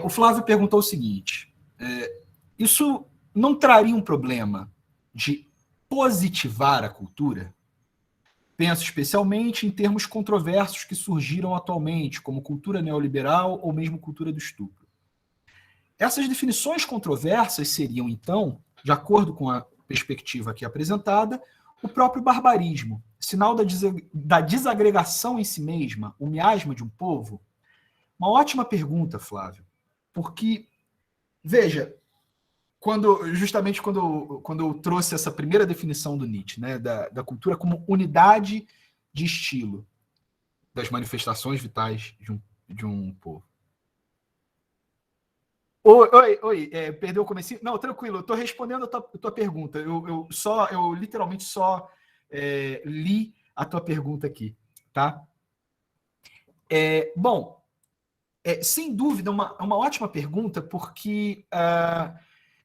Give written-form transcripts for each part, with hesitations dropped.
O Flávio perguntou o seguinte: isso não traria um problema de positivar a cultura? Penso especialmente em termos controversos que surgiram atualmente, como cultura neoliberal ou mesmo cultura do estupro. Essas definições controversas seriam, então, de acordo com a perspectiva aqui apresentada, o próprio barbarismo, sinal da desagregação em si mesma, o miasma de um povo? Uma ótima pergunta, Flávio, porque, veja, justamente quando eu trouxe essa primeira definição do Nietzsche, né, da cultura como unidade de estilo das manifestações vitais de um povo. Oi, perdeu o comecinho? Não, tranquilo, eu estou respondendo a tua pergunta. Eu literalmente só li a tua pergunta aqui, tá? Bom, sem dúvida, uma ótima pergunta, porque,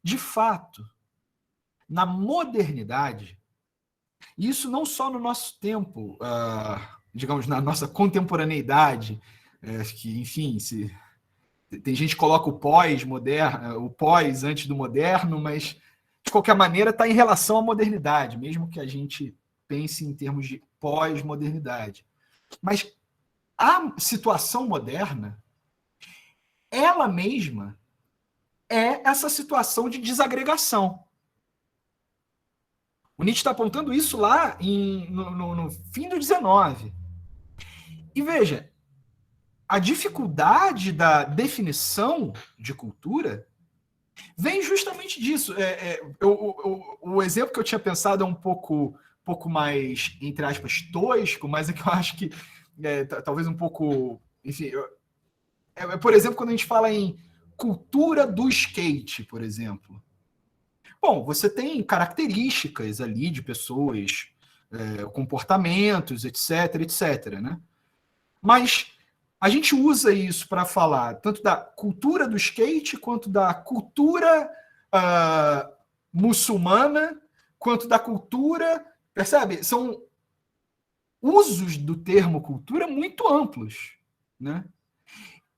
de fato, na modernidade, isso não só no nosso tempo, digamos, na nossa contemporaneidade, que, enfim, tem gente que coloca o pós-moderno, o pós antes do moderno, mas, de qualquer maneira, está em relação à modernidade, mesmo que a gente pense em termos de pós-modernidade. Mas a situação moderna, ela mesma é essa situação de desagregação. O Nietzsche está apontando isso lá no fim do 19. E veja, a dificuldade da definição de cultura vem justamente disso. O exemplo que eu tinha pensado é um pouco mais, entre aspas, tosco, mas é que eu acho que talvez um pouco. Enfim, por exemplo, quando a gente fala em cultura do skate, por exemplo. Bom, você tem características ali de pessoas, comportamentos, etc, etc, né? Mas a gente usa isso para falar tanto da cultura do skate, quanto da cultura muçulmana, quanto da cultura, percebe? São usos do termo cultura muito amplos, né?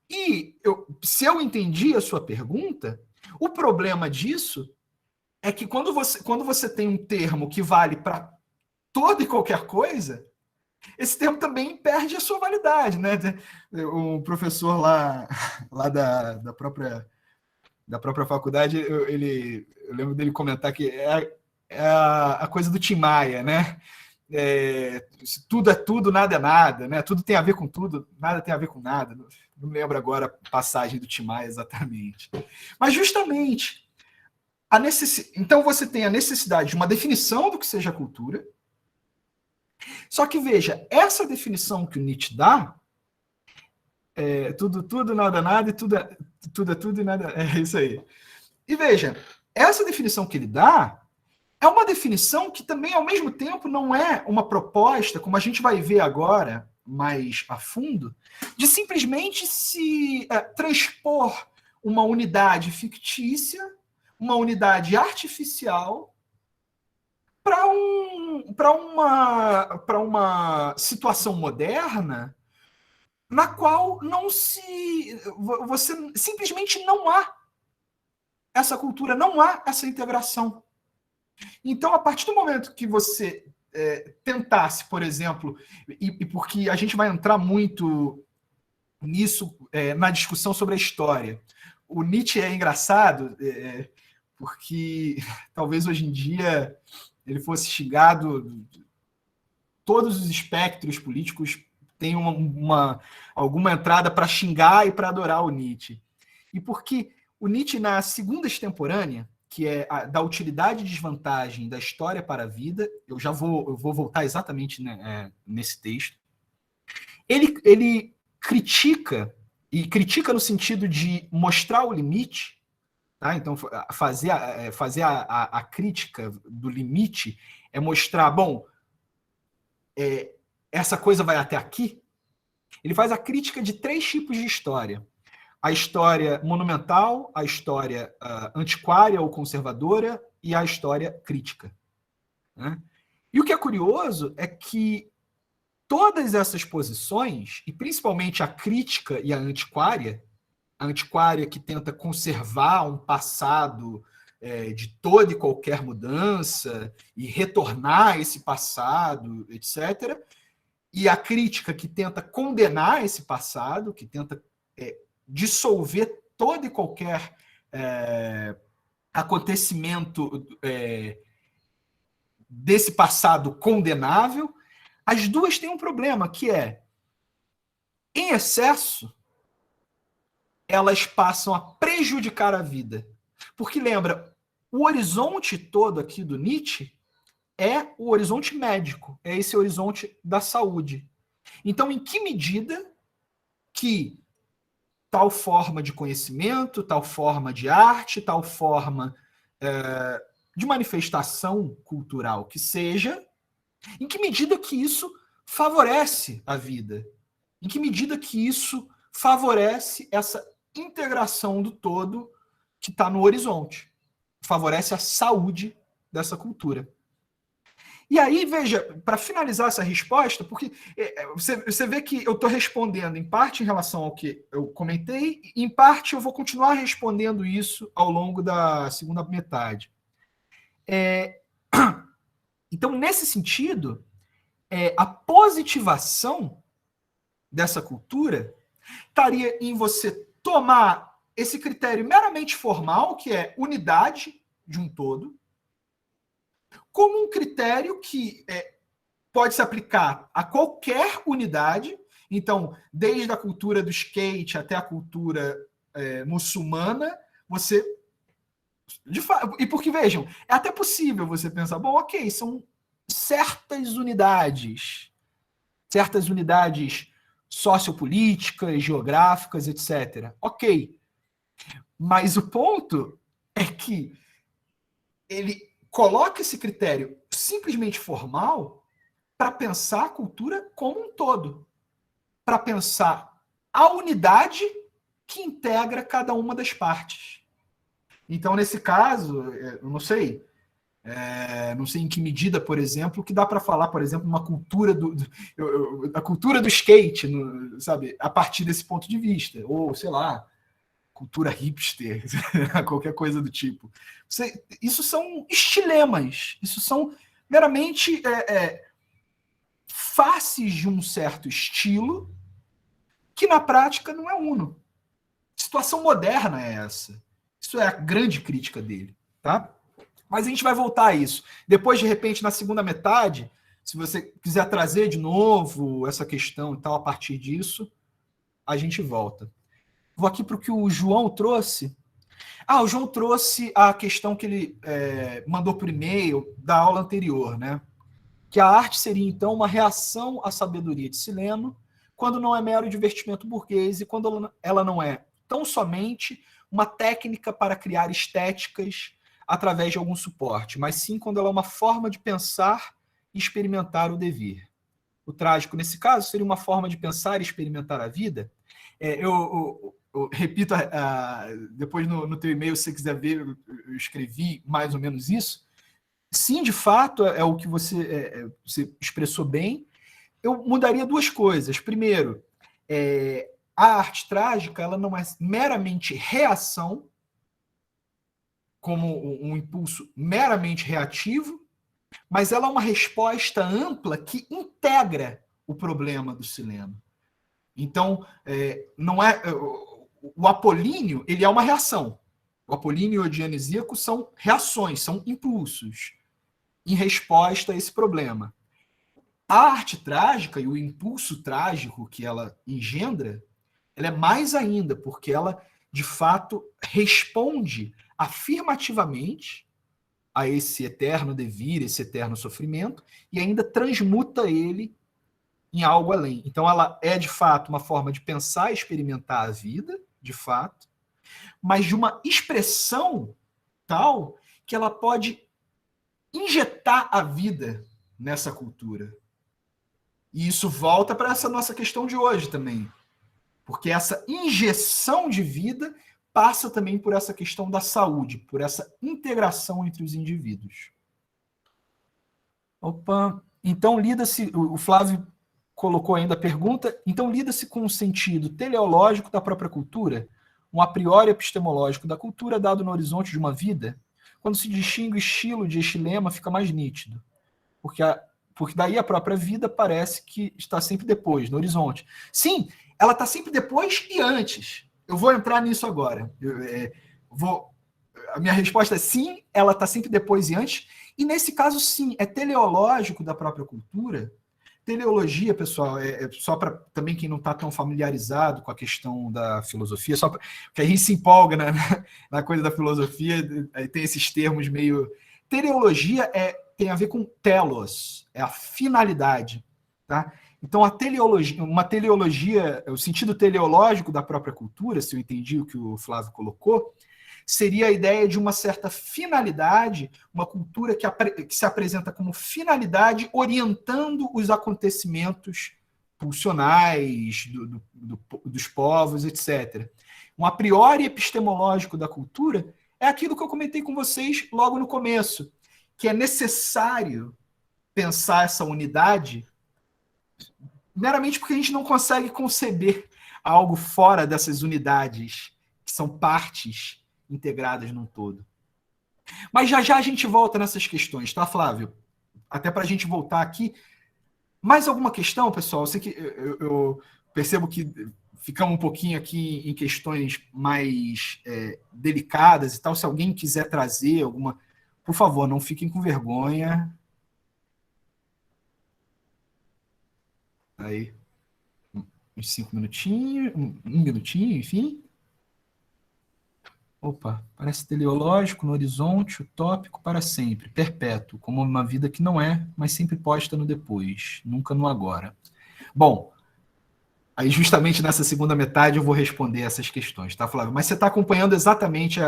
E se eu entendi a sua pergunta, o problema disso é que quando você tem um termo que vale para toda e qualquer coisa, esse termo também perde a sua validade, né? O professor lá da própria faculdade, eu lembro dele comentar que é a coisa do Tim Maia, né? Tudo é tudo, nada é nada, né? Tudo tem a ver com tudo, nada tem a ver com nada. Não lembro agora a passagem do Tim Maia exatamente. Mas justamente, então você tem a necessidade de uma definição do que seja cultura. Só que veja, essa definição que o Nietzsche dá, tudo, nada, nada, e tudo é tudo e nada. É isso aí. E veja, essa definição que ele dá é uma definição que também, ao mesmo tempo, não é uma proposta, como a gente vai ver agora mais a fundo, de simplesmente se transpor uma unidade fictícia, uma unidade artificial, para uma situação moderna na qual você simplesmente não há essa cultura, não há essa integração. Então, a partir do momento que você tentasse, por exemplo, e porque a gente vai entrar muito nisso na discussão sobre a história. O Nietzsche é engraçado porque talvez hoje em dia ele fosse xingado, todos os espectros políticos têm alguma entrada para xingar e para adorar o Nietzsche. E porque o Nietzsche, na segunda extemporânea, que é da utilidade e desvantagem da história para a vida, eu vou voltar exatamente nesse texto, ele critica, e critica no sentido de mostrar o limite, tá? Então, fazer a crítica do limite é mostrar, bom, essa coisa vai até aqui. Ele faz a crítica de 3 tipos de história. A história monumental, a história antiquária ou conservadora e a história crítica. Né? E o que é curioso é que todas essas posições, e principalmente a crítica e a antiquária, antiquária que tenta conservar um passado de toda e qualquer mudança e retornar esse passado, etc. E a crítica que tenta condenar esse passado, que tenta dissolver todo e qualquer acontecimento desse passado condenável. As duas têm um problema, que é, em excesso, elas passam a prejudicar a vida. Porque, lembra, o horizonte todo aqui do Nietzsche é o horizonte médico, é esse horizonte da saúde. Então, em que medida que tal forma de conhecimento, tal forma de arte, tal forma de manifestação cultural que seja, em que medida que isso favorece a vida? Em que medida que isso favorece essa integração do todo que está no horizonte? Favorece a saúde dessa cultura. E aí, veja, para finalizar essa resposta, porque você vê que eu estou respondendo em parte em relação ao que eu comentei, e em parte eu vou continuar respondendo isso ao longo da segunda metade. Então, nesse sentido, a positivação dessa cultura estaria em você tomar esse critério meramente formal, que é unidade de um todo, como um critério que pode se aplicar a qualquer unidade. Então, desde a cultura do skate até a cultura muçulmana, você... E porque, vejam, é até possível você pensar, bom, ok, são certas unidades sociopolíticas, geográficas, etc. Ok. Mas o ponto é que ele coloca esse critério simplesmente formal para pensar a cultura como um todo, para pensar a unidade que integra cada uma das partes. Então, nesse caso, eu não sei em que medida, por exemplo, que dá para falar, por exemplo, uma cultura a cultura do skate, sabe, a partir desse ponto de vista, ou sei lá, cultura hipster, qualquer coisa do tipo. Isso são estilemas, isso são meramente faces de um certo estilo que na prática não é uno. Situação moderna é essa. Isso é a grande crítica dele, tá? Mas a gente vai voltar a isso. Depois, de repente, na segunda metade, se você quiser trazer de novo essa questão e tal, a partir disso, a gente volta. Vou aqui para o que o João trouxe. O João trouxe a questão que ele mandou por e-mail da aula anterior, né? Que a arte seria, então, uma reação à sabedoria de Sileno, quando não é mero divertimento burguês e quando ela não é tão somente uma técnica para criar estéticas através de algum suporte, mas sim quando ela é uma forma de pensar e experimentar o devir. O trágico, nesse caso, seria uma forma de pensar e experimentar a vida. Eu repito, depois no teu e-mail, se você quiser ver, eu escrevi mais ou menos isso. Sim, de fato, é o que você expressou bem. Eu mudaria duas coisas. Primeiro, a arte trágica ela não é meramente reação, como um impulso meramente reativo, mas ela é uma resposta ampla que integra o problema do Sileno. Então, não é o apolíneo, ele é uma reação. O apolíneo e o dionisíaco são reações, são impulsos em resposta a esse problema. A arte trágica e o impulso trágico que ela engendra, ela é mais ainda, porque ela, de fato, responde afirmativamente a esse eterno devir, esse eterno sofrimento, e ainda transmuta ele em algo além. Então, ela é, de fato, uma forma de pensar e experimentar a vida, de fato, mas de uma expressão tal que ela pode injetar a vida nessa cultura. E isso volta para essa nossa questão de hoje também. Porque essa injeção de vida passa também por essa questão da saúde, por essa integração entre os indivíduos. Opa, então lida-se, o Flávio colocou ainda a pergunta, então lida-se com o sentido teleológico da própria cultura, um a priori epistemológico da cultura dado no horizonte de uma vida, quando se distingue o estilo de estilema, fica mais nítido. Porque daí a própria vida parece que está sempre depois, no horizonte. Sim, ela está sempre depois e antes. Eu vou entrar nisso agora. A minha resposta é sim, ela está sempre depois e antes. E nesse caso, sim, é teleológico da própria cultura. Teleologia, pessoal, é só para também quem não está tão familiarizado com a questão da filosofia, só porque a gente se empolga na coisa da filosofia, aí tem esses termos meio... Teleologia tem a ver com telos, é a finalidade. Tá? Então, uma teleologia, o sentido teleológico da própria cultura, se eu entendi o que o Flávio colocou, seria a ideia de uma certa finalidade, uma cultura que se apresenta como finalidade orientando os acontecimentos pulsionais dos povos, etc. Um a priori epistemológico da cultura é aquilo que eu comentei com vocês logo no começo, que é necessário pensar essa unidade meramente porque a gente não consegue conceber algo fora dessas unidades, que são partes integradas num todo. Mas já já a gente volta nessas questões, tá, Flávio? Até para a gente voltar aqui. Mais alguma questão, pessoal? Eu sei que eu percebo que ficamos um pouquinho aqui em questões mais delicadas e tal. Se alguém quiser trazer alguma... Por favor, não fiquem com vergonha. Aí, uns 5 minutinhos, um minutinho, enfim. Opa, parece teleológico, no horizonte, utópico para sempre, perpétuo, como uma vida que não é, mas sempre posta no depois, nunca no agora. Bom, aí justamente nessa segunda metade eu vou responder essas questões, tá, Flávio? Mas você está acompanhando exatamente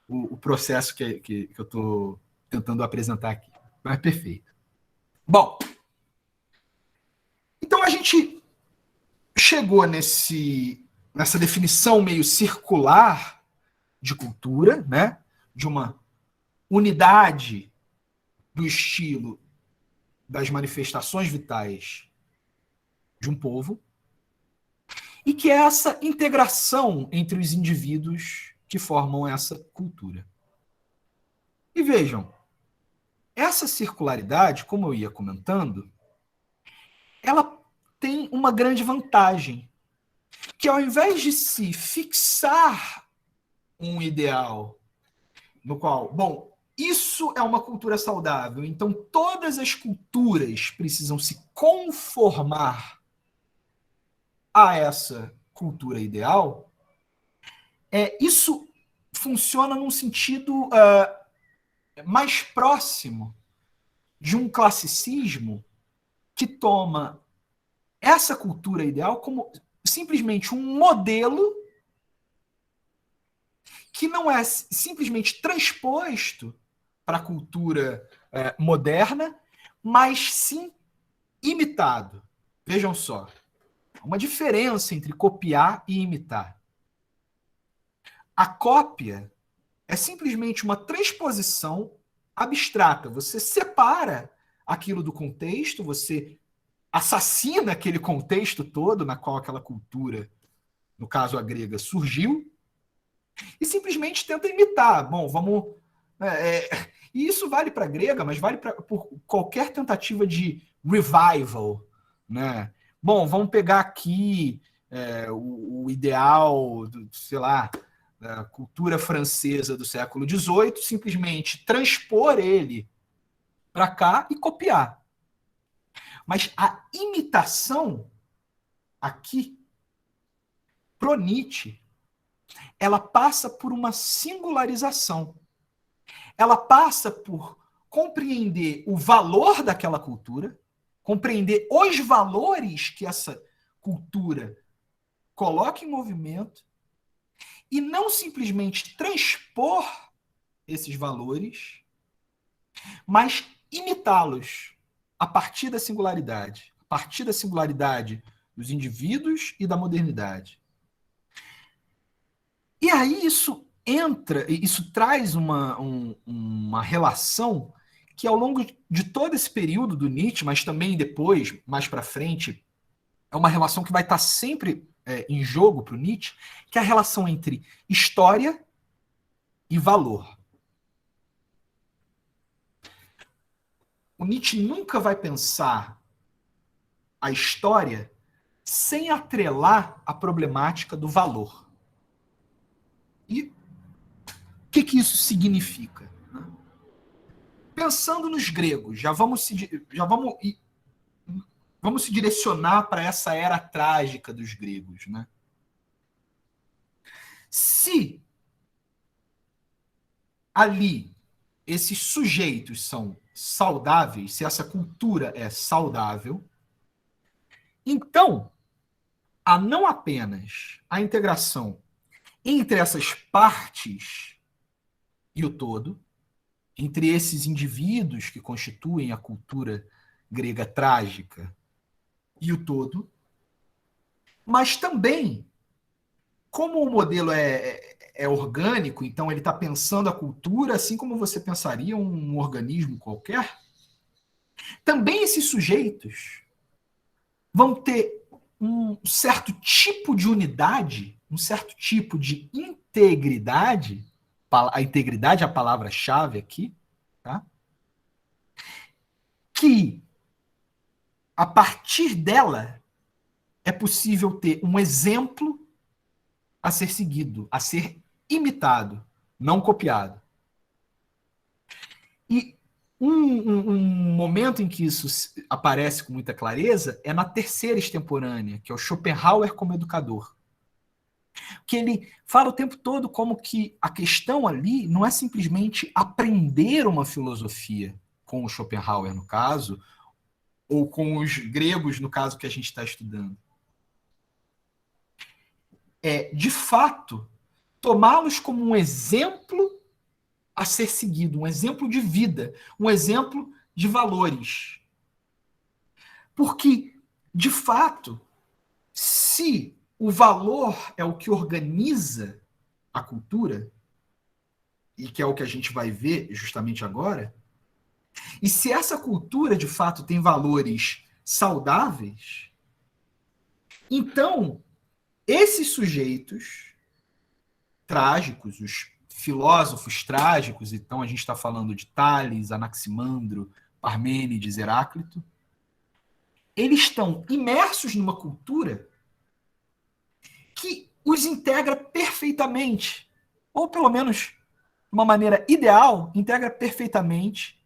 o processo que eu estou tentando apresentar aqui. Mas perfeito. Bom, então a gente chegou nessa definição meio circular de cultura, né? De uma unidade do estilo das manifestações vitais de um povo, e que é essa integração entre os indivíduos que formam essa cultura. E vejam, essa circularidade, como eu ia comentando, ela tem uma grande vantagem, que ao invés de se fixar um ideal no qual, bom, isso é uma cultura saudável, então todas as culturas precisam se conformar a essa cultura ideal, isso funciona num sentido mais próximo de um classicismo que toma essa cultura ideal como simplesmente um modelo que não é simplesmente transposto para a cultura moderna, mas sim imitado. Vejam só, uma diferença entre copiar e imitar. A cópia é simplesmente uma transposição abstrata. Você separa aquilo do contexto, você assassina aquele contexto todo na qual aquela cultura, no caso a grega, surgiu, e simplesmente tenta imitar. Bom, vamos... e isso vale para a grega, mas vale por qualquer tentativa de revival, né? Bom, vamos pegar aqui o ideal, sei lá, da cultura francesa do século XVIII, simplesmente transpor ele para cá e copiar. Mas a imitação aqui, pro Nietzsche, ela passa por uma singularização. Ela passa por compreender o valor daquela cultura, compreender os valores que essa cultura coloca em movimento e não simplesmente transpor esses valores, mas imitá-los a partir da singularidade dos indivíduos e da modernidade. E aí isso traz uma relação que ao longo de todo esse período do Nietzsche, mas também depois, mais para frente, é uma relação que vai estar sempre em jogo para o Nietzsche, que é a relação entre história e valor. O Nietzsche nunca vai pensar a história sem atrelar a problemática do valor. E o que isso significa? Pensando nos gregos, vamos se direcionar para essa era trágica dos gregos, né? Se ali esses sujeitos são saudáveis, se essa cultura é saudável, então há não apenas a integração entre essas partes e o todo, entre esses indivíduos que constituem a cultura grega trágica e o todo, mas também, como o modelo é orgânico, então ele está pensando a cultura assim como você pensaria um organismo qualquer, também esses sujeitos vão ter um certo tipo de unidade, um certo tipo de integridade, a integridade é a palavra-chave aqui, tá? Que a partir dela é possível ter um exemplo a ser seguido, a ser imitado, não copiado. E um momento em que isso aparece com muita clareza é na terceira extemporânea, que é o Schopenhauer como educador. Que ele fala o tempo todo como que a questão ali não é simplesmente aprender uma filosofia, com o Schopenhauer, no caso, ou com os gregos, no caso que a gente está estudando. É, de fato, tomá-los como um exemplo a ser seguido, um exemplo de vida, um exemplo de valores. Porque, de fato, se o valor é o que organiza a cultura, e que é o que a gente vai ver justamente agora, e se essa cultura, de fato, tem valores saudáveis, então esses sujeitos trágicos, os filósofos trágicos, então a gente está falando de Tales, Anaximandro, Parmênides, Heráclito, eles estão imersos numa cultura que os integra perfeitamente, ou pelo menos de uma maneira ideal, integra perfeitamente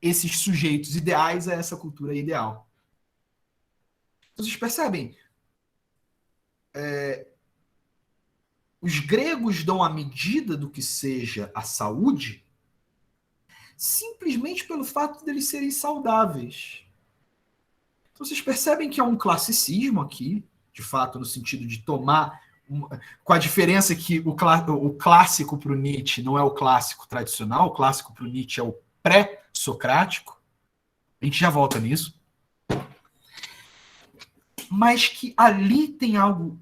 esses sujeitos ideais a essa cultura ideal. Vocês percebem? Os gregos dão a medida do que seja a saúde simplesmente pelo fato deles serem saudáveis. Então, vocês percebem que há um classicismo aqui, de fato, no sentido de tomar, com a diferença que o clássico para o Nietzsche não é o clássico tradicional, o clássico para o Nietzsche é o pré-socrático. A gente já volta nisso. Mas que ali tem algo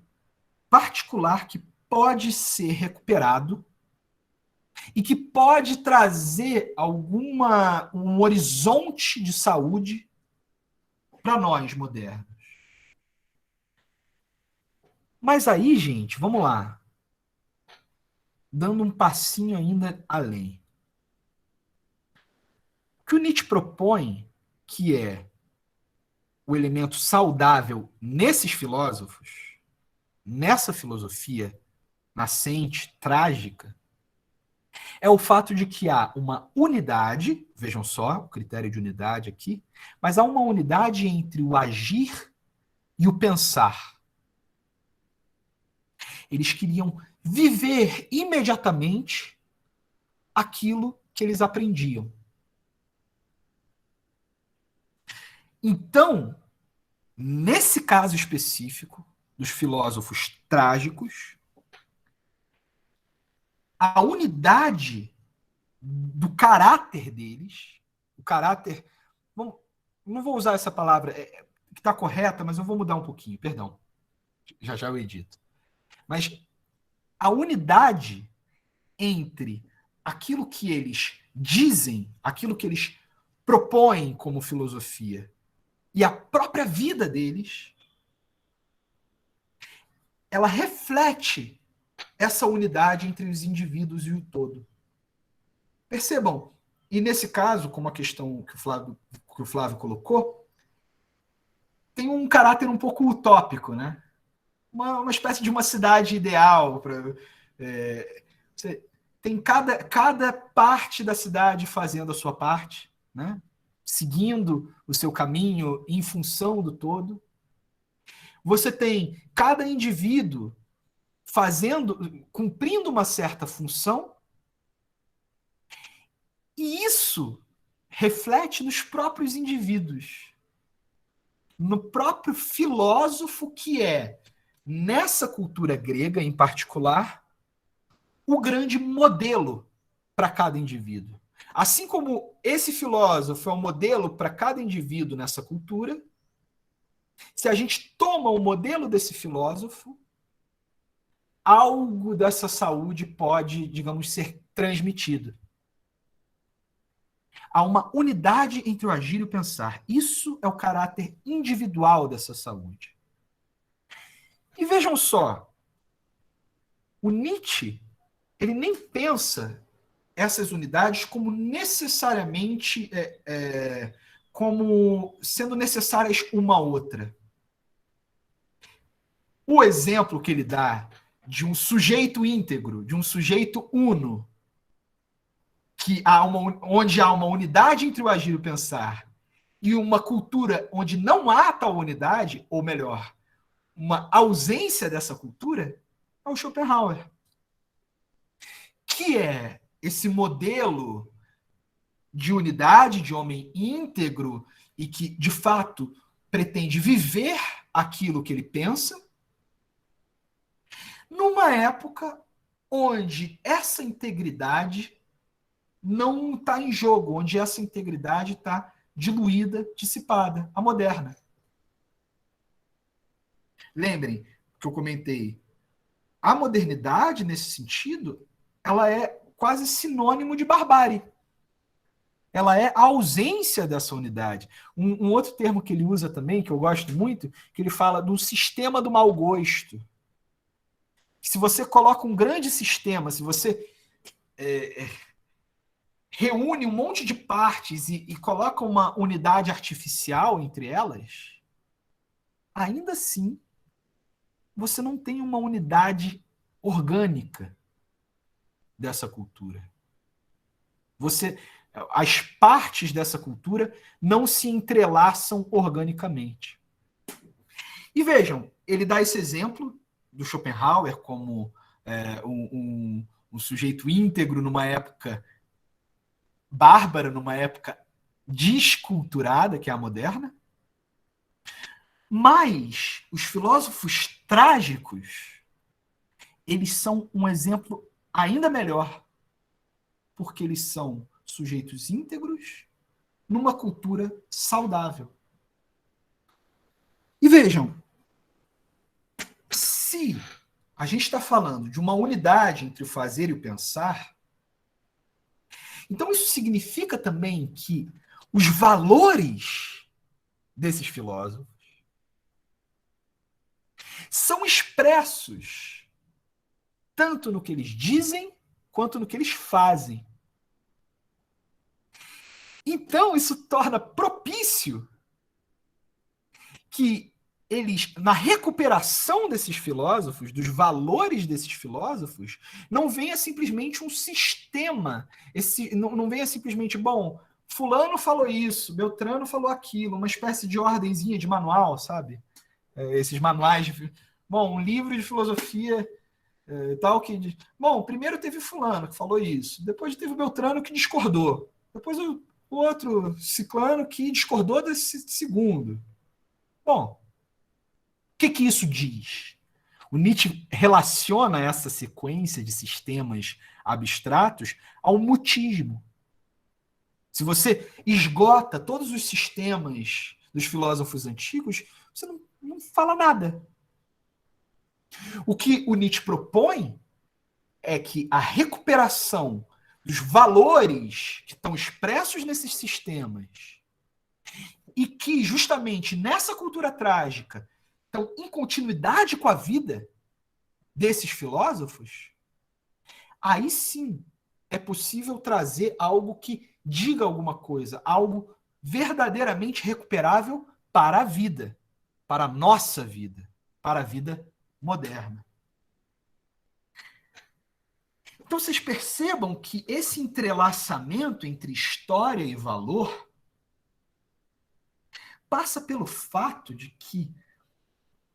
particular que pode ser recuperado e que pode trazer um horizonte de saúde para nós modernos. Mas aí, gente, vamos lá. Dando um passinho ainda além. O que o Nietzsche propõe, que é o elemento saudável nesses filósofos, nessa filosofia nascente, trágica, é o fato de que há uma unidade, vejam só o critério de unidade aqui, mas há uma unidade entre o agir e o pensar. Eles queriam viver imediatamente aquilo que eles aprendiam. Então, nesse caso específico dos filósofos trágicos, a unidade do caráter deles, o caráter, não vou usar essa palavra que está correta, mas eu vou mudar um pouquinho, perdão, já eu edito. Mas a unidade entre aquilo que eles dizem, aquilo que eles propõem como filosofia e a própria vida deles ela reflete essa unidade entre os indivíduos e o todo. Percebam, e nesse caso, como a questão que o Flávio colocou, tem um caráter um pouco utópico, né? Uma espécie de uma cidade ideal. Tem cada parte da cidade fazendo a sua parte, né? Seguindo o seu caminho em função do todo. Você tem cada indivíduo cumprindo uma certa função, e isso reflete nos próprios indivíduos, no próprio filósofo que é, nessa cultura grega em particular, o grande modelo para cada indivíduo. Assim como esse filósofo é um modelo para cada indivíduo nessa cultura, se a gente toma o modelo desse filósofo, algo dessa saúde pode, digamos, ser transmitido. Há uma unidade entre o agir e o pensar. Isso é o caráter individual dessa saúde. E vejam só, o Nietzsche, ele nem pensa essas unidades como necessariamente como sendo necessárias uma à outra. O exemplo que ele dá de um sujeito íntegro, de um sujeito uno, onde há uma unidade entre o agir e o pensar, e uma cultura onde não há tal unidade, ou melhor, uma ausência dessa cultura, é o Schopenhauer. Que é esse modelo de unidade, de homem íntegro, e que, de fato, pretende viver aquilo que ele pensa, numa época onde essa integridade não está em jogo, onde essa integridade está diluída, dissipada, a moderna. Lembrem que eu comentei, a modernidade, nesse sentido, ela é quase sinônimo de barbárie. Ela é a ausência dessa unidade. Um outro termo que ele usa também, que eu gosto muito, que ele fala do sistema do mau gosto. Se você coloca um grande sistema, se você reúne um monte de partes e coloca uma unidade artificial entre elas, ainda assim, você não tem uma unidade orgânica dessa cultura. As partes dessa cultura não se entrelaçam organicamente. E vejam, ele dá esse exemplo do Schopenhauer como um sujeito íntegro numa época bárbara, numa época desculturada, que é a moderna. Mas os filósofos trágicos, eles são um exemplo ainda melhor, porque eles são sujeitos íntegros numa cultura saudável. E vejam, se a gente está falando de uma unidade entre o fazer e o pensar, então isso significa também que os valores desses filósofos são expressos tanto no que eles dizem quanto no que eles fazem. Então, isso torna propício que eles, na recuperação desses filósofos, dos valores desses filósofos, não venha simplesmente um sistema, não venha simplesmente, bom, fulano falou isso, Beltrano falou aquilo, uma espécie de ordenzinha de manual, sabe? Esses manuais de... Bom, um livro de filosofia tal que... Bom, primeiro teve fulano que falou isso, depois teve o Beltrano que discordou, depois o outro ciclano que discordou desse segundo. Bom, o que isso diz? O Nietzsche relaciona essa sequência de sistemas abstratos ao mutismo. Se você esgota todos os sistemas dos filósofos antigos, você não fala nada. O que o Nietzsche propõe é que a recuperação dos valores que estão expressos nesses sistemas e que, justamente nessa cultura trágica, estão em continuidade com a vida, desses filósofos, aí sim é possível trazer algo que diga alguma coisa, algo verdadeiramente recuperável para a vida, para a nossa vida, para a vida moderna. Então vocês percebam que esse entrelaçamento entre história e valor passa pelo fato de que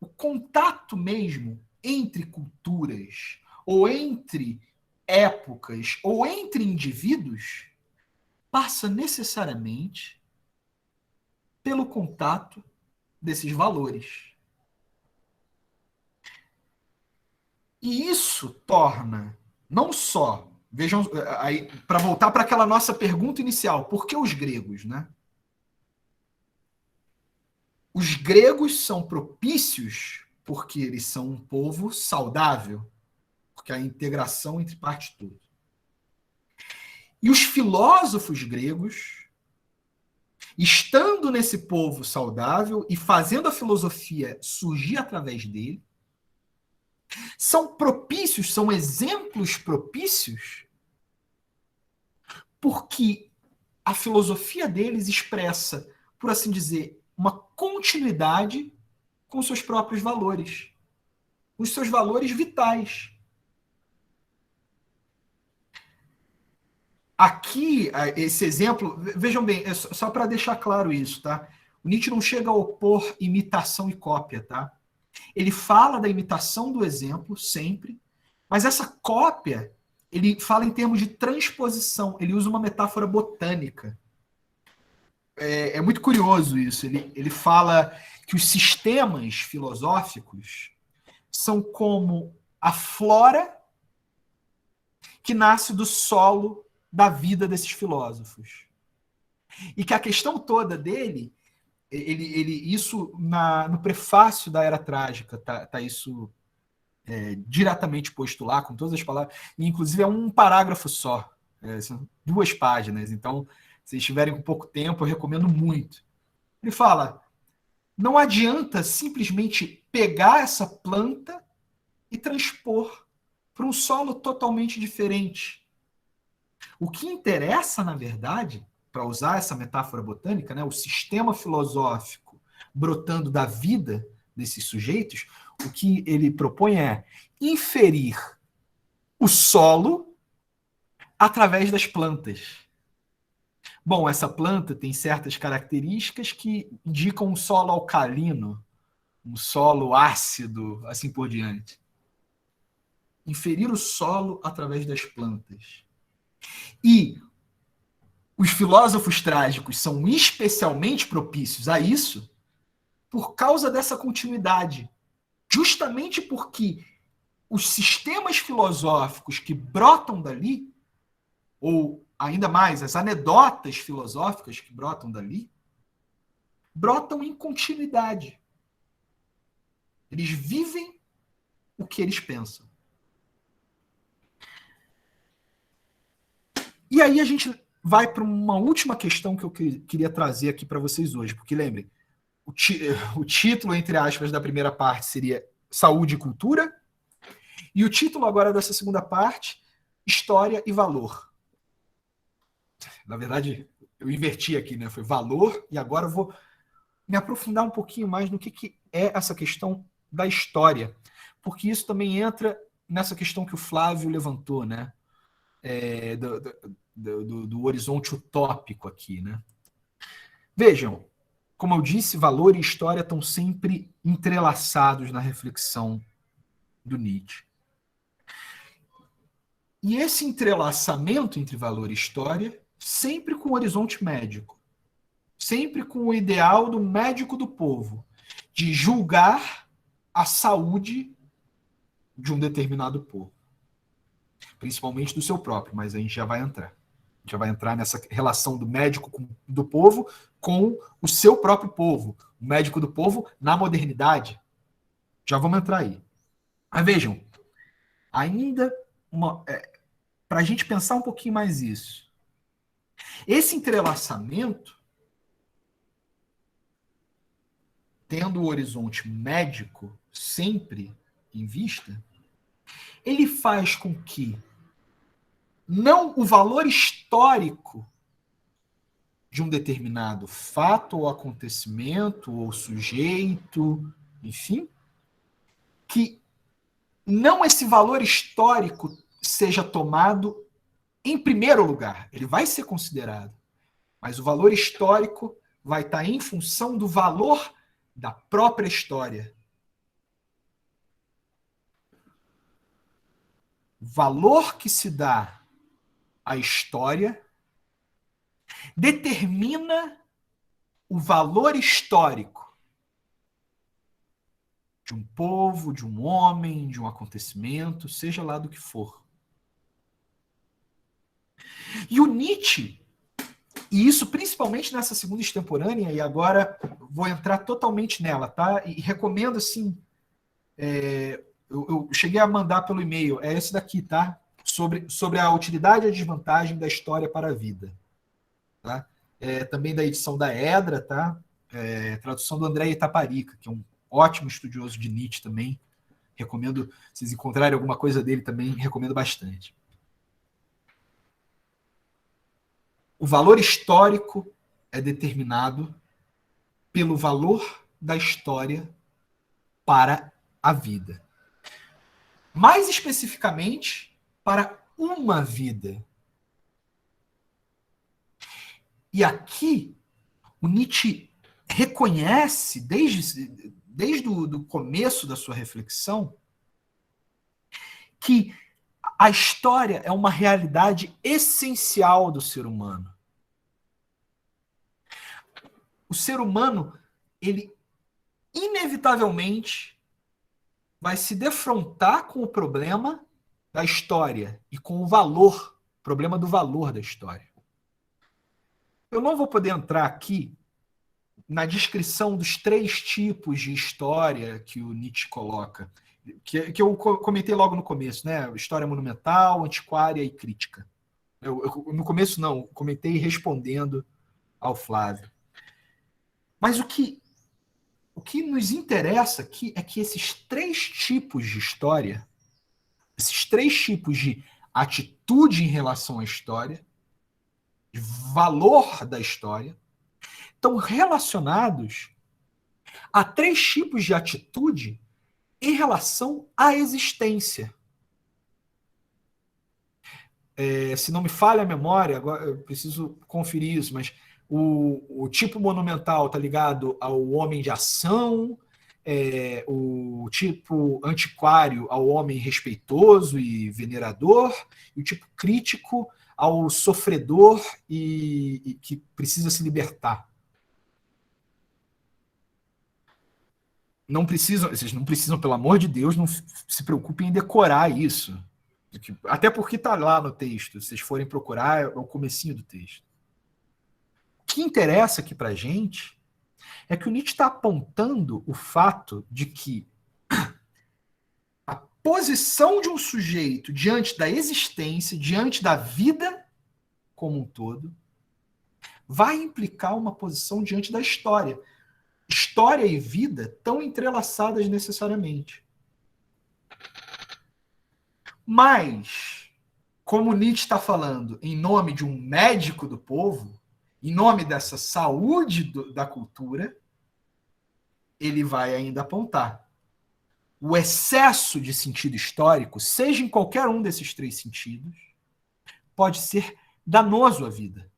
o contato mesmo entre culturas, ou entre épocas, ou entre indivíduos, passa necessariamente pelo contato desses valores. E isso torna, não só, vejam, aí, para voltar para aquela nossa pergunta inicial, por que os gregos, né? Os gregos são propícios porque eles são um povo saudável, porque a integração entre parte e tudo. E os filósofos gregos, estando nesse povo saudável e fazendo a filosofia surgir através dele, são propícios, são exemplos propícios, porque a filosofia deles expressa, por assim dizer, uma continuidade com seus próprios valores, os seus valores vitais. Aqui, esse exemplo, vejam bem, é só para deixar claro isso, tá? O Nietzsche não chega a opor imitação e cópia, tá? Ele fala da imitação do exemplo, sempre, mas essa cópia, ele fala em termos de transposição, ele usa uma metáfora botânica. É muito curioso isso. Ele fala que os sistemas filosóficos são como a flora que nasce do solo da vida desses filósofos. E que a questão toda dele, isso no prefácio da Era Trágica, tá isso diretamente posto lá, com todas as palavras, e inclusive é um parágrafo só, são 2 páginas, então, se estiverem com pouco tempo, eu recomendo muito. Ele fala, não adianta simplesmente pegar essa planta e transpor para um solo totalmente diferente. O que interessa, na verdade, para usar essa metáfora botânica, né, o sistema filosófico brotando da vida desses sujeitos, o que ele propõe é inferir o solo através das plantas. Bom, essa planta tem certas características que indicam um solo alcalino, um solo ácido, assim por diante. Inferir o solo através das plantas. E os filósofos trágicos são especialmente propícios a isso por causa dessa continuidade. Justamente porque os sistemas filosóficos que brotam dali, ou ainda mais, as anedotas filosóficas que brotam dali, brotam em continuidade. Eles vivem o que eles pensam. E aí a gente vai para uma última questão que eu queria trazer aqui para vocês hoje, porque lembrem, o título, entre aspas, da primeira parte seria Saúde e Cultura, e o título agora dessa segunda parte, História e Valor. Na verdade, eu inverti aqui, né? Foi valor, e agora eu vou me aprofundar um pouquinho mais no que é essa questão da história, porque isso também entra nessa questão que o Flávio levantou, né? Do horizonte utópico aqui, né? Vejam, como eu disse, valor e história estão sempre entrelaçados na reflexão do Nietzsche. E esse entrelaçamento entre valor e história, sempre com o horizonte médico, sempre com o ideal do médico do povo, de julgar a saúde de um determinado povo, principalmente do seu próprio, mas a gente já vai entrar. A gente já vai entrar nessa relação do médico do povo com o seu próprio povo, o médico do povo na modernidade. Já vamos entrar aí. Mas vejam, ainda para a gente pensar um pouquinho mais isso. Esse entrelaçamento, tendo o horizonte médico sempre em vista, ele faz com que não o valor histórico de um determinado fato ou acontecimento ou sujeito, enfim, que não esse valor histórico seja tomado em primeiro lugar. Ele vai ser considerado, mas o valor histórico vai estar em função do valor da própria história. O valor que se dá à história determina o valor histórico de um povo, de um homem, de um acontecimento, seja lá do que for. E o Nietzsche, e isso principalmente nessa segunda extemporânea, e agora vou entrar totalmente nela, tá? E recomendo, assim, eu cheguei a mandar pelo e-mail, é esse daqui, tá? Sobre a utilidade e a desvantagem da história para a vida. Tá? Também da edição da Edra, tá? Tradução do André Itaparica, que é um ótimo estudioso de Nietzsche também. Recomendo, se vocês encontrarem alguma coisa dele também, recomendo bastante. O valor histórico é determinado pelo valor da história para a vida. Mais especificamente, para uma vida. E aqui, o Nietzsche reconhece, desde o começo da sua reflexão, que a história é uma realidade essencial do ser humano. O ser humano, ele inevitavelmente vai se defrontar com o problema da história e com o problema do valor da história. Eu não vou poder entrar aqui na descrição dos 3 tipos de história que o Nietzsche coloca, que eu comentei logo no começo, né? História monumental, antiquária e crítica. No começo não, comentei respondendo ao Flávio. Mas o que nos interessa aqui é que esses 3 tipos de história, esses 3 tipos de atitude em relação à história, de valor da história, estão relacionados a 3 tipos de atitude em relação à existência. Se não me falha a memória, agora eu preciso conferir isso, mas o tipo monumental está ligado ao homem de ação, o tipo antiquário ao homem respeitoso e venerador, e o tipo crítico ao sofredor e que precisa se libertar. Vocês não precisam, pelo amor de Deus, não se preocupem em decorar isso. Até porque está lá no texto. Se vocês forem procurar, é o comecinho do texto. O que interessa aqui para a gente é que o Nietzsche está apontando o fato de que a posição de um sujeito diante da existência, diante da vida como um todo, vai implicar uma posição diante da história. História e vida estão entrelaçadas necessariamente. Mas, como Nietzsche está falando em nome de um médico do povo, em nome dessa saúde da cultura, ele vai ainda apontar. O excesso de sentido histórico, seja em qualquer um desses 3 sentidos, pode ser danoso à vida.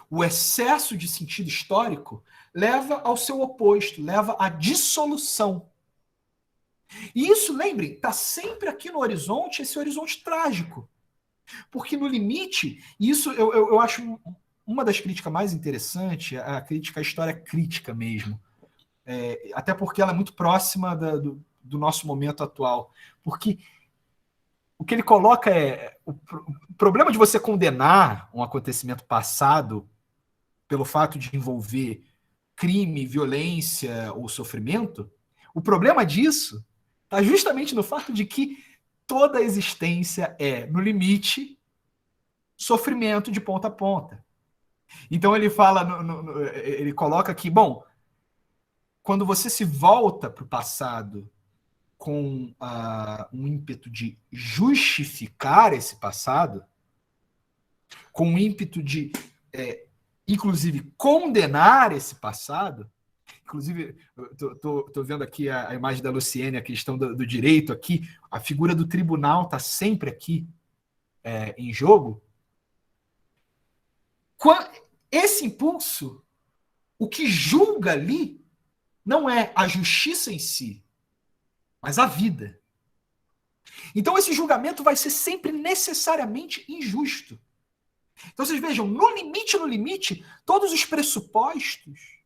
O excesso de sentido histórico leva ao seu oposto, leva à dissolução. E isso, lembrem, está sempre aqui no horizonte, esse horizonte trágico. Porque no limite, isso eu acho uma das críticas mais interessantes, a crítica à história crítica mesmo. Até porque ela é muito próxima do nosso momento atual. Porque o que ele coloca o problema de você condenar um acontecimento passado pelo fato de envolver crime, violência ou sofrimento, o problema disso está justamente no fato de que toda a existência é, no limite, sofrimento de ponta a ponta. Então ele fala, ele coloca aqui, bom, quando você se volta para o passado com um ímpeto de justificar esse passado, com um ímpeto de, inclusive, condenar esse passado. Inclusive, estou vendo aqui a imagem da Luciene, a questão do direito aqui, a figura do tribunal está sempre aqui em jogo. Esse impulso, o que julga ali, não é a justiça em si, mas a vida. Então esse julgamento vai ser sempre necessariamente injusto. Então vocês vejam, no limite, todos os pressupostos,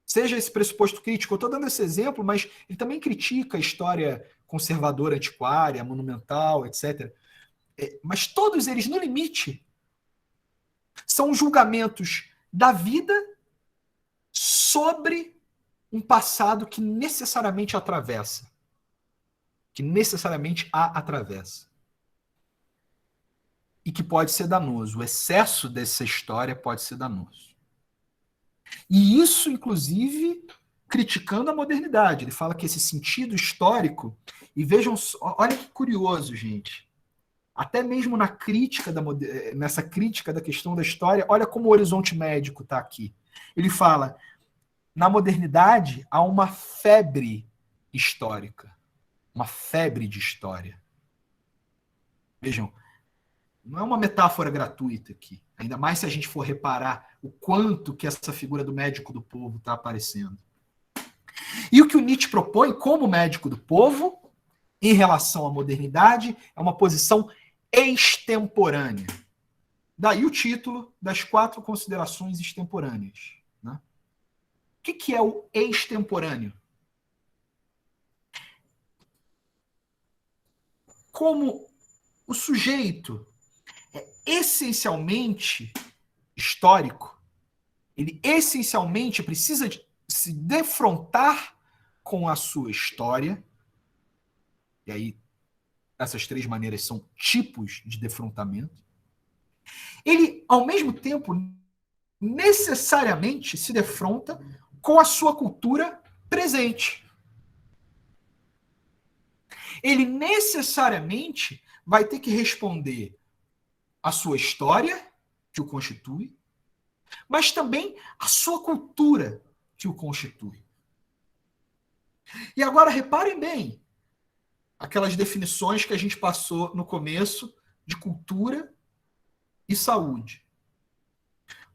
seja esse pressuposto crítico, eu estou dando esse exemplo, mas ele também critica a história conservadora, antiquária, monumental, etc. Mas todos eles, no limite, são julgamentos da vida sobre um passado que necessariamente atravessa. Que necessariamente a atravessa. E que pode ser danoso. O excesso dessa história pode ser danoso. E isso, inclusive, criticando a modernidade. Ele fala que esse sentido histórico, e vejam, olha que curioso, gente. Até mesmo nessa crítica da questão da história, olha como o horizonte médico está aqui. Ele fala, na modernidade há uma febre histórica. Uma febre de história. Vejam, não é uma metáfora gratuita aqui. Ainda mais se a gente for reparar o quanto que essa figura do médico do povo está aparecendo. E o que o Nietzsche propõe como médico do povo, em relação à modernidade, é uma posição extemporânea. Daí o título das 4 considerações extemporâneas. Né? O que é o extemporâneo? Como o sujeito é essencialmente histórico, ele essencialmente precisa se defrontar com a sua história, e aí essas 3 maneiras são tipos de defrontamento, ele, ao mesmo tempo, necessariamente se defronta com a sua cultura presente. Ele necessariamente vai ter que responder à sua história, que o constitui, mas também à sua cultura, que o constitui. E agora, reparem bem, aquelas definições que a gente passou no começo de cultura e saúde.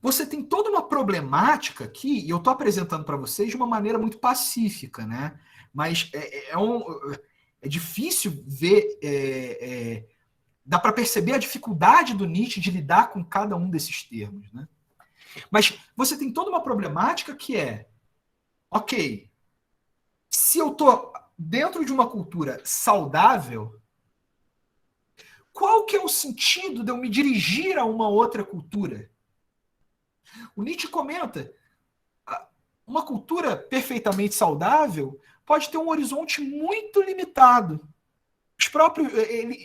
Você tem toda uma problemática aqui, e eu estou apresentando para vocês de uma maneira muito pacífica, né? Mas é difícil ver, dá para perceber a dificuldade do Nietzsche de lidar com cada um desses termos, né? Mas você tem toda uma problemática que é, ok, se eu estou dentro de uma cultura saudável, qual que é o sentido de eu me dirigir a uma outra cultura? O Nietzsche comenta, uma cultura perfeitamente saudável pode ter um horizonte muito limitado.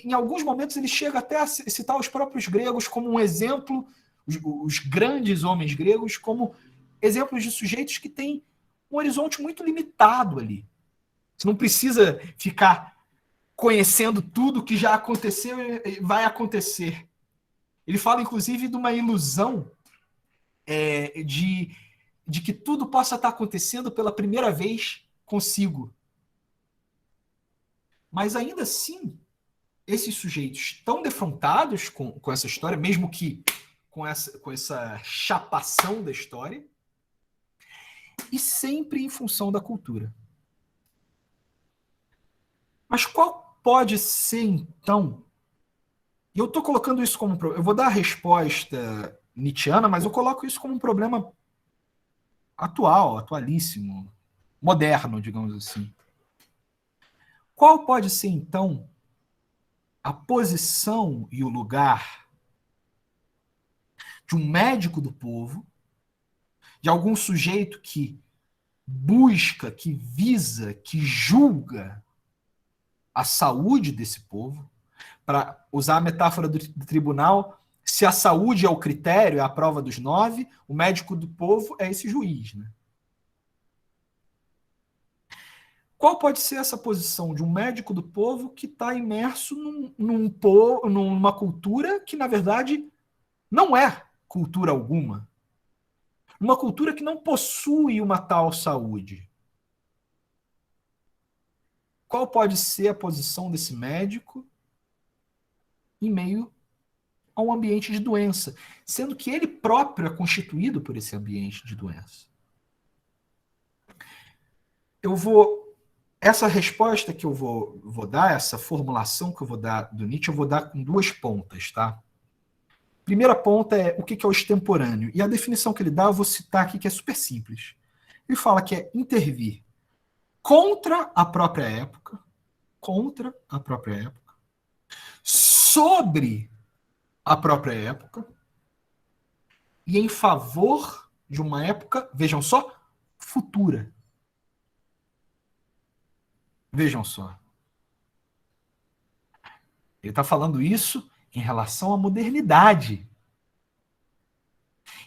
Em alguns momentos ele chega até a citar os próprios gregos como um exemplo, os grandes homens gregos, como exemplos de sujeitos que têm um horizonte muito limitado ali. Você não precisa ficar conhecendo tudo que já aconteceu e vai acontecer. Ele fala, inclusive, de uma ilusão de que tudo possa estar acontecendo pela primeira vez consigo. Mas ainda assim, esses sujeitos estão defrontados com essa história, mesmo que com essa chapação da história, e sempre em função da cultura. Mas qual pode ser, então... E eu estou colocando isso como... Eu vou dar a resposta nietzschiana, mas eu coloco isso como um problema atual, atualíssimo, moderno, digamos assim. Qual pode ser, então, a posição e o lugar de um médico do povo, de algum sujeito que busca, que visa, que julga a saúde desse povo, para usar a metáfora do tribunal, se a saúde é o critério, é a prova dos 9, o médico do povo é esse juiz, né? Qual pode ser essa posição de um médico do povo que está imerso numa cultura que, na verdade, não é cultura alguma? Uma cultura que não possui uma tal saúde. Qual pode ser a posição desse médico em meio a um ambiente de doença, sendo que ele próprio é constituído por esse ambiente de doença? Essa resposta que eu vou dar, essa formulação que eu vou dar do Nietzsche, eu vou dar com duas pontas, tá? Primeira ponta é o que é o extemporâneo. E a definição que ele dá, eu vou citar aqui, que é super simples. Ele fala que é intervir contra a própria época, sobre a própria época e em favor de uma época, vejam só, futura. Vejam só. Ele está falando isso em relação à modernidade.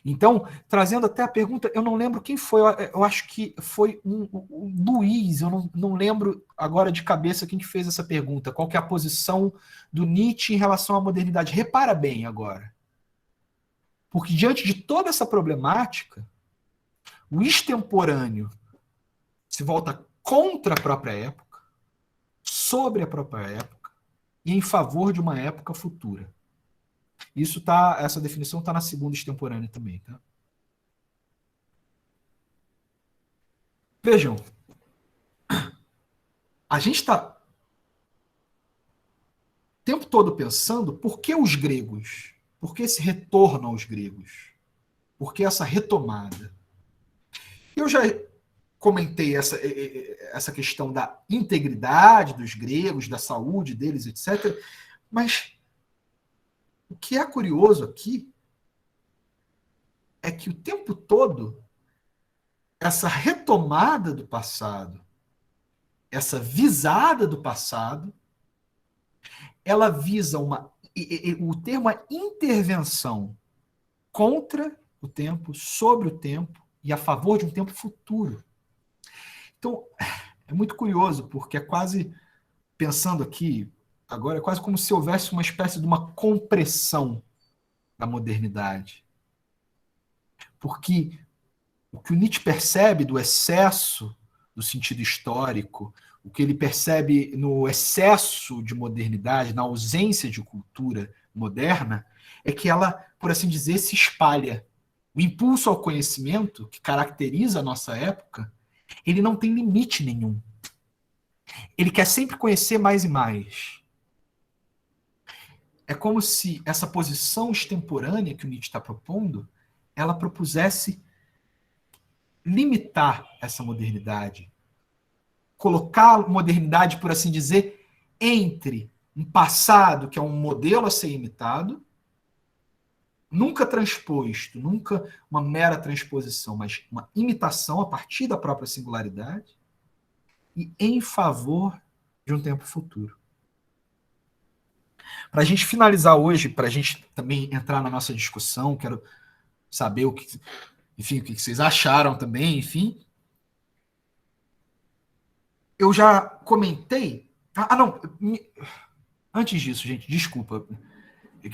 Então, trazendo até a pergunta, eu não lembro quem foi, eu acho que foi um Luiz, eu não lembro agora de cabeça quem que fez essa pergunta, qual que é a posição do Nietzsche em relação à modernidade. Repara bem agora. Porque diante de toda essa problemática, o extemporâneo se volta contra a própria época, sobre a própria época e em favor de uma época futura. Essa definição está na segunda extemporânea também, tá? Vejam, a gente está o tempo todo pensando por que os gregos? Por que esse retorno aos gregos? Por que essa retomada? Eu já comentei essa questão da integridade dos gregos, da saúde deles, etc. Mas o que é curioso aqui é que o tempo todo essa retomada do passado, essa visada do passado, ela visa o termo é intervenção contra o tempo, sobre o tempo e a favor de um tempo futuro. Então, é muito curioso, porque é quase, pensando aqui, agora é quase como se houvesse uma espécie de uma compressão da modernidade. Porque o que o Nietzsche percebe do excesso do sentido histórico, o que ele percebe no excesso de modernidade, na ausência de cultura moderna, é que ela, por assim dizer, se espalha. O impulso ao conhecimento, que caracteriza a nossa época, ele não tem limite nenhum. Ele quer sempre conhecer mais e mais. É como se essa posição extemporânea que o Nietzsche está propondo, ela propusesse limitar essa modernidade. Colocar a modernidade, por assim dizer, entre um passado que é um modelo a ser imitado, nunca transposto, nunca uma mera transposição, mas uma imitação a partir da própria singularidade, e em favor de um tempo futuro. Para a gente finalizar hoje, para a gente também entrar na nossa discussão, quero saber o que vocês acharam também, enfim. Eu já comentei. Não. Antes disso, gente, desculpa.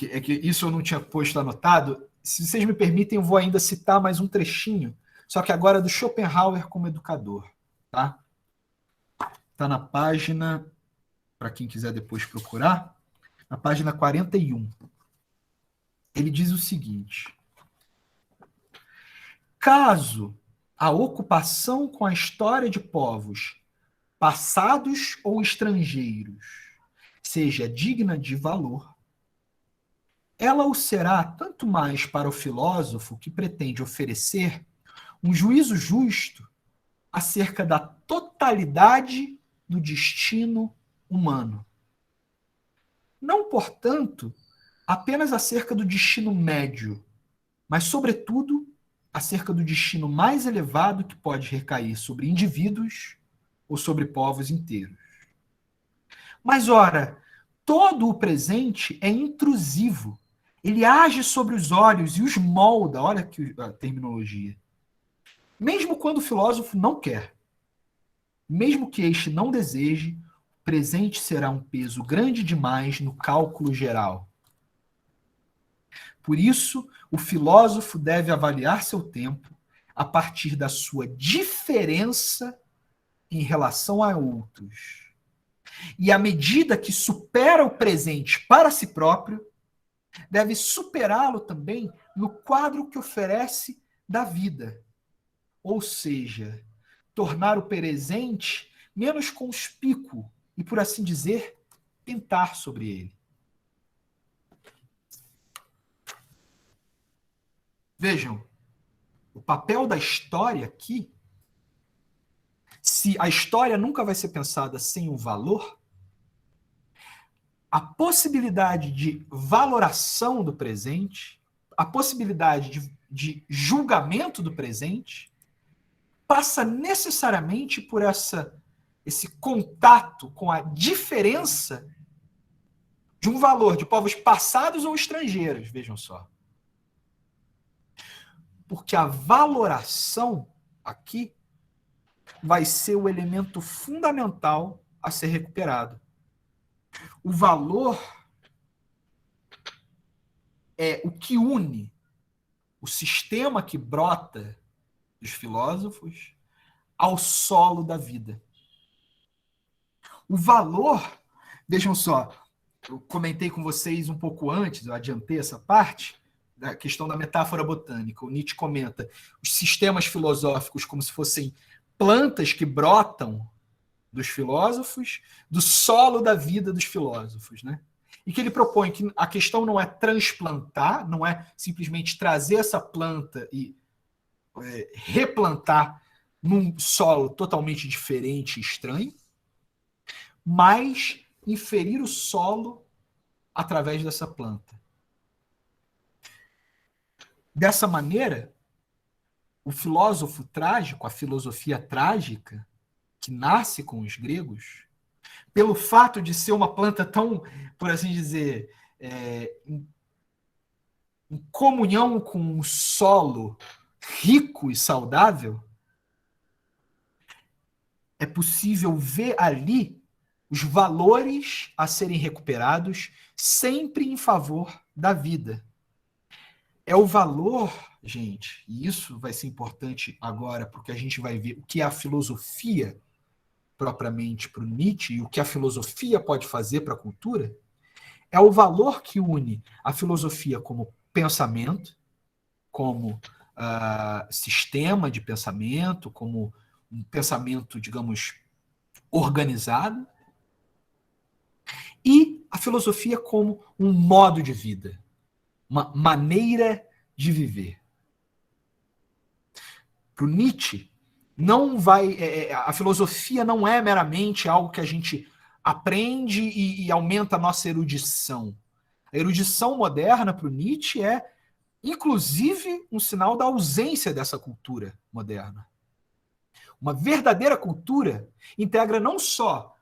É que isso eu não tinha posto anotado. Se vocês me permitem, eu vou ainda citar mais um trechinho, só que agora é do Schopenhauer como educador. Tá? Tá na página, para quem quiser depois procurar, na página 41. Ele diz o seguinte: caso a ocupação com a história de povos passados ou estrangeiros seja digna de valor, ela o será tanto mais para o filósofo que pretende oferecer um juízo justo acerca da totalidade do destino humano. Não, portanto, apenas acerca do destino médio, mas, sobretudo, acerca do destino mais elevado que pode recair sobre indivíduos ou sobre povos inteiros. Mas, ora, todo o presente é intrusivo. Ele age sobre os olhos e os molda. Olha que a terminologia. Mesmo quando o filósofo não quer. Mesmo que este não deseje, o presente será um peso grande demais no cálculo geral. Por isso, o filósofo deve avaliar seu tempo a partir da sua diferença em relação a outros. E à medida que supera o presente para si próprio, deve superá-lo também no quadro que oferece da vida. Ou seja, tornar o presente menos conspícuo e, por assim dizer, pintar sobre ele. Vejam, o papel da história aqui, se a história nunca vai ser pensada sem o valor, a possibilidade de valoração do presente, a possibilidade de julgamento do presente, passa necessariamente por esse contato com a diferença de um valor de povos passados ou estrangeiros, vejam só. Porque a valoração aqui vai ser o elemento fundamental a ser recuperado. O valor é o que une o sistema que brota dos filósofos ao solo da vida. O valor, vejam só, eu comentei com vocês um pouco antes, eu adiantei essa parte, da questão da metáfora botânica. O Nietzsche comenta os sistemas filosóficos como se fossem plantas que brotam dos filósofos, do solo da vida dos filósofos, né? E que ele propõe que a questão não é transplantar, não é simplesmente trazer essa planta e replantar num solo totalmente diferente e estranho, mas inferir o solo através dessa planta. Dessa maneira, o filósofo trágico, a filosofia trágica, que nasce com os gregos, pelo fato de ser uma planta tão, por assim dizer, em comunhão com um solo rico e saudável, é possível ver ali os valores a serem recuperados sempre em favor da vida. É o valor, gente, e isso vai ser importante agora, porque a gente vai ver o que é a filosofia propriamente para o Nietzsche e o que a filosofia pode fazer para a cultura, é o valor que une a filosofia como pensamento, como sistema de pensamento, como um pensamento, digamos, organizado, e a filosofia como um modo de vida, uma maneira de viver. Para o Nietzsche, a filosofia não é meramente algo que a gente aprende e aumenta a nossa erudição. A erudição moderna para o Nietzsche é, inclusive, um sinal da ausência dessa cultura moderna. Uma verdadeira cultura integra não só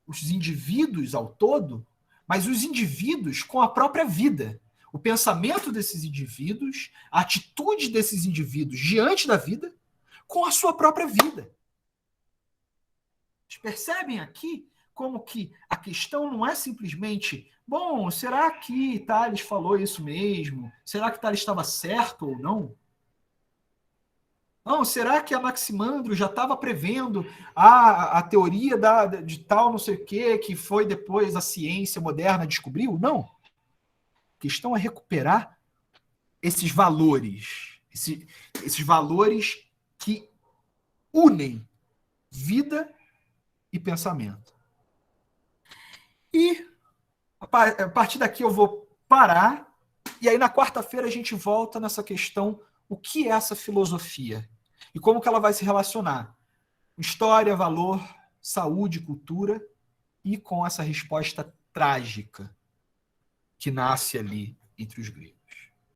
os indivíduos ao todo, mas os indivíduos com a própria vida. O pensamento desses indivíduos, a atitude desses indivíduos diante da vida, com a sua própria vida. Vocês percebem aqui como que a questão não é simplesmente, bom, será que Tales falou isso mesmo? Será que Tales estava certo ou não? Não, será que Anaximandro já estava prevendo a teoria de tal não sei o quê, que foi depois a ciência moderna descobriu? Não. A questão é recuperar esses valores, esses valores que unem vida e pensamento. E a partir daqui eu vou parar, e aí na quarta-feira a gente volta nessa questão, o que é essa filosofia? E como que ela vai se relacionar? História, valor, saúde, cultura, e com essa resposta trágica que nasce ali entre os gregos.